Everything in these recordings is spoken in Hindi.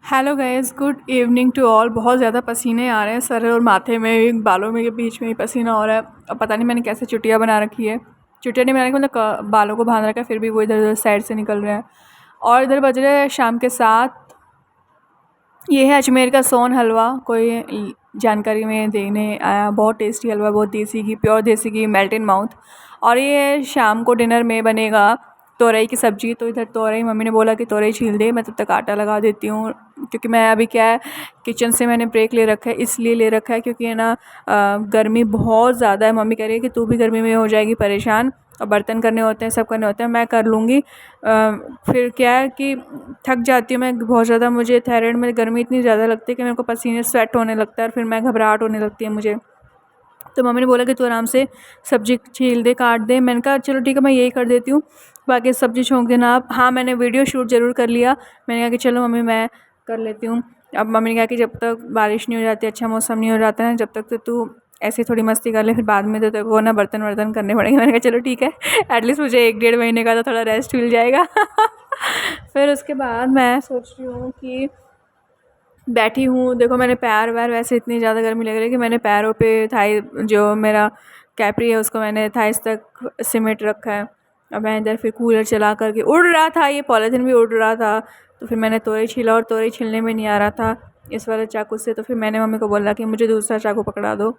Hello guys, good evening to all. बहुत ज़्यादा पसीने आ रहे हैं, सर और माथे में, बालों में, के बीच में ही पसीना हो रहा है। अब पता नहीं मैंने कैसे चुटिया बना रखी है। चुटिया नहीं बना रखी, मतलब बालों को बांध रखा है, फिर भी वो इधर उधर साइड से निकल रहे हैं। और इधर बज रहे हैं शाम के 7। ये है अजमेर का सोन हलवा, कोई जानकारी में देने आया। बहुत टेस्टी हलवा, बहुत देसी घी, प्योर देसी घी, मेल्ट इन माउथ। और ये शाम को डिनर में बनेगा तोरई की सब्ज़ी। तो इधर तोरई, मम्मी ने बोला कि तोरई छील दे, मैं तब तक आटा लगा देती हूँ। क्योंकि मैं अभी क्या है, किचन से मैंने ब्रेक ले रखा है, इसलिए ले रखा है क्योंकि है ना, गर्मी बहुत ज़्यादा है। मम्मी कह रही है कि तू भी गर्मी में हो जाएगी परेशान, और बर्तन करने होते हैं, सब करने होते हैं, मैं कर लूँगी। फिर क्या है कि थक जाती हूँ मैं बहुत ज़्यादा। मुझे थायराइड में गर्मी इतनी ज़्यादा लगती है कि मेरे को पसीने स्वेट होने लगता है, और फिर मैं घबराहट होने लगती है मुझे। तो मम्मी ने बोला कि तू आराम से सब्ज़ी छील दे, काट दे। मैंने कहा चलो ठीक है, मैं यही कर देती हूँ, बाकी सब्ज़ी छोंक देना आप। हाँ, मैंने वीडियो शूट ज़रूर कर लिया। मैंने कहा कि चलो मम्मी, मैं कर लेती हूँ। अब मम्मी ने कहा कि जब तक बारिश नहीं हो जाती, अच्छा मौसम नहीं हो जाता है, जब तक तो तू ऐसे थोड़ी मस्ती कर ले, फिर बाद में तो तेरे को ना बर्तन वर्तन करने पड़ेंगे। मैंने कहा चलो ठीक है, एटलीस्ट मुझे 1 डेढ़ महीने का तो थोड़ा रेस्ट मिल जाएगा। फिर उसके बाद मैं सोच रही हूँ कि बैठी हूँ, देखो मैंने पैर वैर, वैसे इतनी ज़्यादा गर्मी लग रही है कि मैंने पैरों पे थाई, जो मेरा कैपरी है उसको मैंने थाइस तक सिमेट रखा है। अब मैं इधर फिर कूलर चला करके, उड़ रहा था ये पॉलीथिन भी, उड़ रहा था। तो फिर मैंने तोरई छीला, और तोरई छीलने में नहीं आ रहा था इस वाले चाकू से। तो फिर मैंने मम्मी को बोला कि मुझे दूसरा चाकू पकड़ा दो।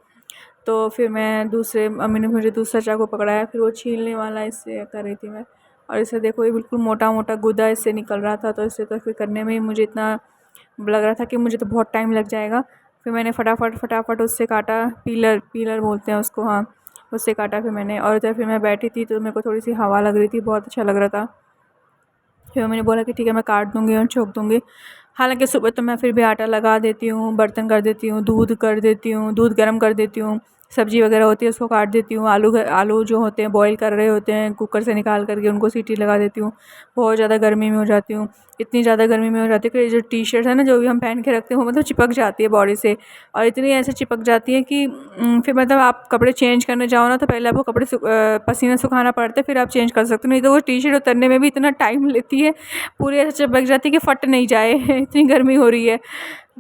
तो फिर मम्मी ने मुझे दूसरा चाकू पकड़ाया, फिर वो छीलने वाला इससे कर रही थी मैं। और इसे देखो, ये बिल्कुल मोटा मोटा गुदा इससे निकल रहा था, तो इससे तो फिर करने में ही मुझे इतना लग रहा था कि मुझे तो बहुत टाइम लग जाएगा। फिर मैंने फटाफट उससे काटा, पीलर पीलर बोलते हैं उसको, हाँ, उससे काटा फिर मैंने। और इधर फिर मैं बैठी थी तो मेरे को थोड़ी सी हवा लग रही थी, बहुत अच्छा लग रहा था। फिर मैंने बोला कि ठीक है, मैं काट दूँगी और छोंक दूँगी। हालांकि सुबह तो मैं फिर भी आटा लगा देती हूँ, बर्तन कर देती हूँ, दूध कर देती हूँ, दूध गर्म कर देती हूँ, सब्ज़ी वगैरह होती है उसको काट देती हूँ, आलू जो होते हैं बॉईल कर रहे होते हैं, कुकर से निकाल करके उनको सीटी लगा देती हूँ। बहुत ज़्यादा गर्मी में हो जाती हूँ, इतनी ज़्यादा गर्मी में हो जाती है कि जो टी शर्ट है ना, जो भी हम पहन के रखते हैं, वो मतलब चिपक जाती है बॉडी से। और इतनी ऐसे चिपक जाती है कि फिर मतलब आप कपड़े चेंज करने जाओ ना, तो पहले आपको कपड़े पसीना सुखाना पड़ता है, फिर आप चेंज कर सकते हो। नहीं तो वो टी शर्ट उतरने में भी इतना टाइम लेती है, पूरी ऐसे चिपक जाती है कि फट नहीं जाए। इतनी गर्मी हो रही है।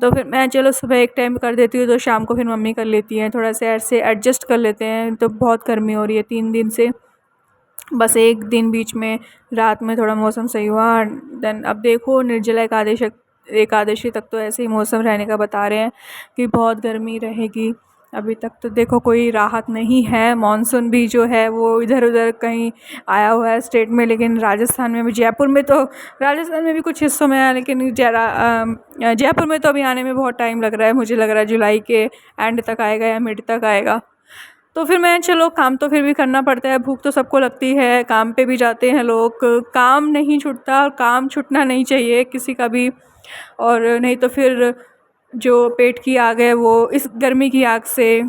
तो फिर मैं चलो सुबह एक टाइम कर देती हूँ, तो शाम को फिर मम्मी कर लेती हैं, थोड़ा सा ऐसे एडजस्ट कर लेते हैं। तो बहुत गर्मी हो रही है 3 दिन से, बस एक दिन बीच में रात में थोड़ा मौसम सही हुआ। देन अब देखो, निर्जला एकादशी तक तो ऐसे ही मौसम रहने का बता रहे हैं कि बहुत गर्मी रहेगी। अभी तक तो देखो कोई राहत नहीं है। मानसून भी जो है वो इधर उधर कहीं आया हुआ है स्टेट में, लेकिन राजस्थान में भी, जयपुर में तो, राजस्थान में भी कुछ हिस्सों में आया, लेकिन जयपुर में तो अभी आने में बहुत टाइम लग रहा है। मुझे लग रहा है जुलाई के एंड तक आएगा या मिड तक आएगा। तो फिर मैं, चलो काम तो फिर भी करना पड़ता है, भूख तो सबको लगती है, काम पे भी जाते हैं लोग, काम नहीं छूटता, और काम छूटना नहीं चाहिए किसी का भी। और नहीं तो फिर जो पेट की आग है वो इस गर्मी की आग से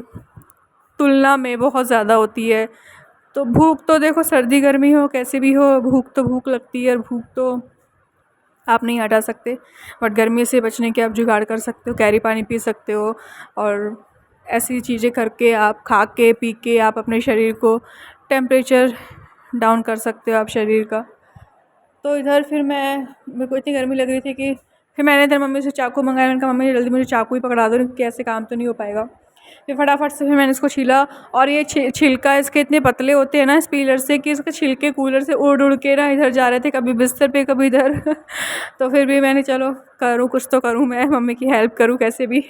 तुलना में बहुत ज़्यादा होती है। तो भूख तो देखो, सर्दी गर्मी हो कैसे भी हो, भूख तो भूख लगती है, और भूख तो आप नहीं हटा सकते। बट गर्मी से बचने के आप जुगाड़ कर सकते हो, कैरी पानी पी सकते हो, और ऐसी चीज़ें करके, आप खा के पी के आप अपने शरीर को टेम्परेचर डाउन कर सकते हो आप शरीर का। तो इधर फिर मेरे को इतनी गर्मी लग रही थी कि फिर मैंने इधर मम्मी से चाकू मंगाया। मैंने कहा मम्मी जल्दी मुझे चाकू ही पकड़ा दो, क्योंकि ऐसे काम तो नहीं हो पाएगा। फिर फटाफट से फिर मैंने इसको छीला। और ये छिलका इसके इतने पतले होते हैं ना इस पीलर से, कि इसके छिलके कूलर से उड़ उड़ के ना इधर जा रहे थे, कभी बिस्तर पे कभी इधर। तो फिर भी मैंने, चलो करूँ, कुछ तो करूँ, मैं मम्मी की हेल्प करूँ कैसे भी।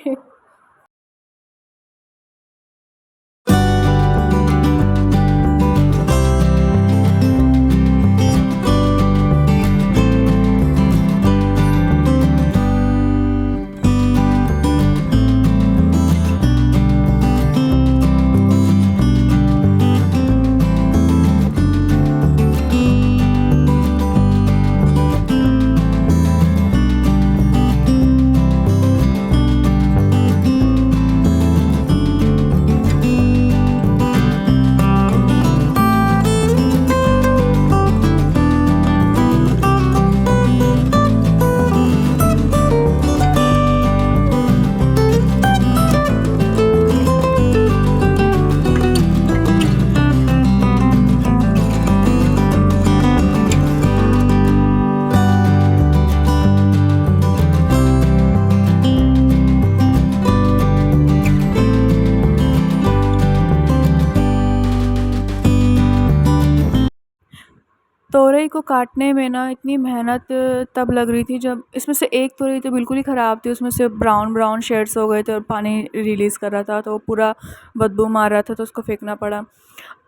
तोरई को काटने में ना इतनी मेहनत तब लग रही थी जब इसमें से एक तोरई तो बिल्कुल ही ख़राब थी, उसमें से ब्राउन ब्राउन शेड्स हो गए थे और पानी रिलीज़ कर रहा था, तो वो पूरा बदबू मार रहा था, तो उसको फेंकना पड़ा।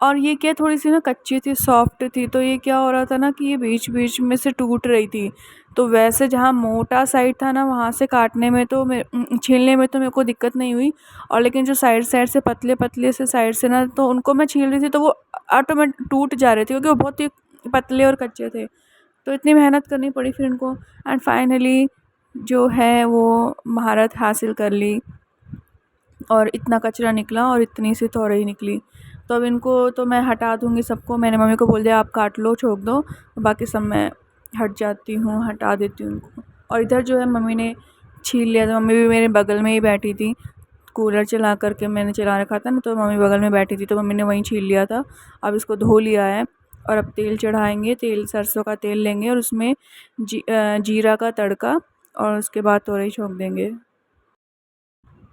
और ये क्या थोड़ी सी ना कच्ची थी, सॉफ्ट थी, तो ये क्या हो रहा था ना कि ये बीच बीच में से टूट रही थी। तो वैसे जहाँ मोटा साइड था ना वहाँ से काटने में तो छीलने में तो मेरे को दिक्कत नहीं हुई, और लेकिन जो साइड साइड से पतले पतले से साइड से ना, तो उनको मैं छील रही थी तो वो ऑटोमेटिक टूट जा रहे थे क्योंकि वो बहुत ही पतले और कच्चे थे। तो इतनी मेहनत करनी पड़ी फिर इनको, एंड फाइनली जो है वो महारत हासिल कर ली और इतना कचरा निकला और इतनी सी तोरई निकली। तो अब इनको तो मैं हटा दूँगी सबको, मैंने मम्मी को बोल दिया आप काट लो, छोड़ दो, बाकी सब मैं हट जाती हूँ, हटा देती हूँ उनको। और इधर जो है मम्मी ने छील लिया था, मम्मी भी मेरे बगल में ही बैठी थी, कूलर चला करके मैंने चला रखा था ना, तो मम्मी बगल में बैठी थी, तो मम्मी ने वहीं छील लिया था। अब इसको धो लिया है और अब तेल चढ़ाएंगे, तेल सरसों का तेल लेंगे और उसमें जीरा का तड़का और उसके बाद तोरई छोंक देंगे।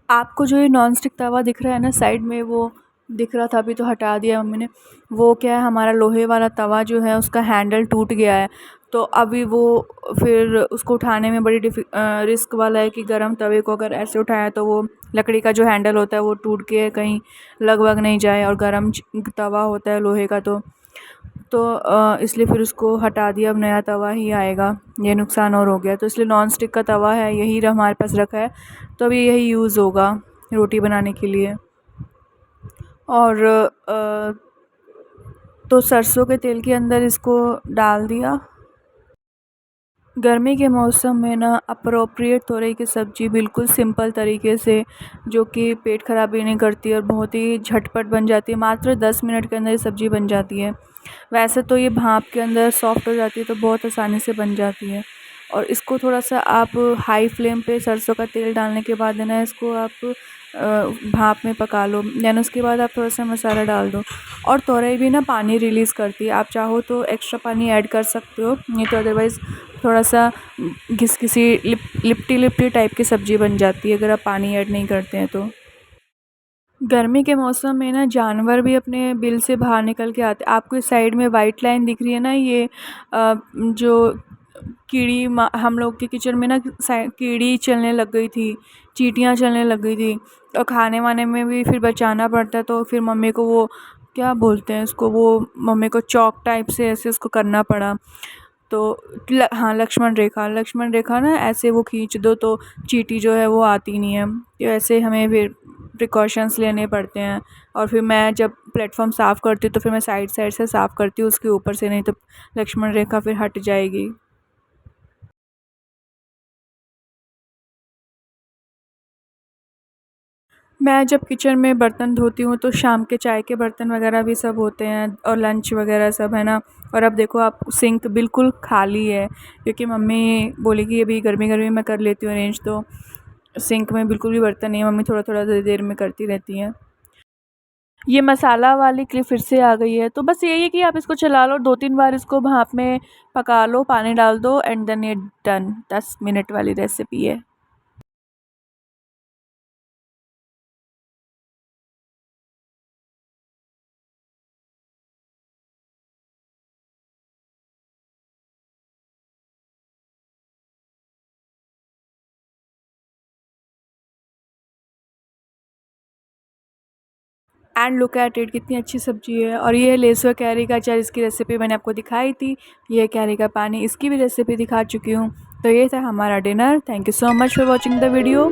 आपको जो ये नॉन स्टिक तवा दिख रहा है ना साइड में, वो दिख रहा था, अभी तो हटा दिया मम्मी ने। वो क्या है, हमारा लोहे वाला तवा जो है उसका हैंडल टूट गया है, तो अभी वो फिर उसको उठाने में बड़ी रिस्क वाला है कि गर्म तवे को अगर ऐसे उठाया तो वो लकड़ी का जो हैंडल होता है वो टूट के कहीं लग वग नहीं जाए, और गर्म तवा होता है लोहे का, तो इसलिए फिर उसको हटा दिया, अब नया तवा ही आएगा, ये नुकसान और हो गया, तो इसलिए नॉन स्टिक का तवा है, यही हमारे पास रखा है, तो अभी यही यूज़ होगा रोटी बनाने के लिए। और तो सरसों के तेल के अंदर इसको डाल दिया। गर्मी के मौसम में ना अप्रोप्रिएट तोरई की सब्ज़ी बिल्कुल सिंपल तरीके से, जो कि पेट ख़राब भी नहीं करती और बहुत ही झटपट बन जाती है, मात्र 10 मिनट के अंदर ये सब्ज़ी बन जाती है। वैसे तो ये भाप के अंदर सॉफ्ट हो जाती है, तो बहुत आसानी से बन जाती है। और इसको थोड़ा सा आप हाई फ्लेम पे सरसों का तेल डालने के बाद है ना, इसको आप भाप में पका लो, देन उसके बाद आप थोड़ा सा मसाला डाल दो। और तोरई भी ना पानी रिलीज़ करती है, आप चाहो तो एक्स्ट्रा पानी ऐड कर सकते हो, नहीं तो अदरवाइज़ थोड़ा सा घिसघिसी लिपटी लिपटी टाइप की सब्ज़ी बन जाती है अगर आप पानी ऐड नहीं करते हैं तो। गर्मी के मौसम में ना जानवर भी अपने बिल से बाहर निकल के आते। आपको इस साइड में वाइट लाइन दिख रही है ना, ये जो कीड़ी हम लोग के किचन में ना कीड़ी चलने लग गई थी, चींटियाँ चलने लग गई थी, और खाने वाने में भी फिर बचाना पड़ता है, तो फिर मम्मी को वो क्या बोलते हैं उसको, वो मम्मी को चौक टाइप से ऐसे उसको करना पड़ा। तो हाँ, लक्ष्मण रेखा ना ऐसे वो खींच दो तो चींटी जो है वो आती नहीं है, तो ऐसे हमें फिर प्रिकॉशंस लेने पड़ते हैं। और फिर मैं जब प्लेटफॉर्म साफ़ करती हूँ तो फिर मैं साइड साइड से साफ़ करती हूँ, उसके ऊपर से, नहीं तो लक्ष्मण रेखा फिर हट जाएगी। मैं जब किचन में बर्तन धोती हूँ तो शाम के चाय के बर्तन वगैरह भी सब होते हैं और लंच वगैरह सब, है ना। और अब देखो आप, सिंक बिल्कुल खाली है क्योंकि मम्मी बोली कि अभी गर्मी गर्मी में कर लेती हूँ अरेंज, तो सिंक में बिल्कुल भी बर्तन नहीं है, मम्मी थोड़ा थोड़ा देर देर में करती रहती हैं। ये मसाला वाली क्लिप फिर से आ गई है, तो बस यही है कि आप इसको चला लो, 2-3 बार इसको भाप में पका लो, पानी डाल दो एंड देन ये डन, 10 मिनट वाली रेसिपी है। एंड लुक एट इट, कितनी अच्छी सब्जी है। और ये है लेसुआ कैरी का अचार, इसकी रेसिपी मैंने आपको दिखाई थी। ये है कैरी का पानी, इसकी भी रेसिपी दिखा चुकी हूँ। तो ये था हमारा dinner. Thank you so much for watching the video.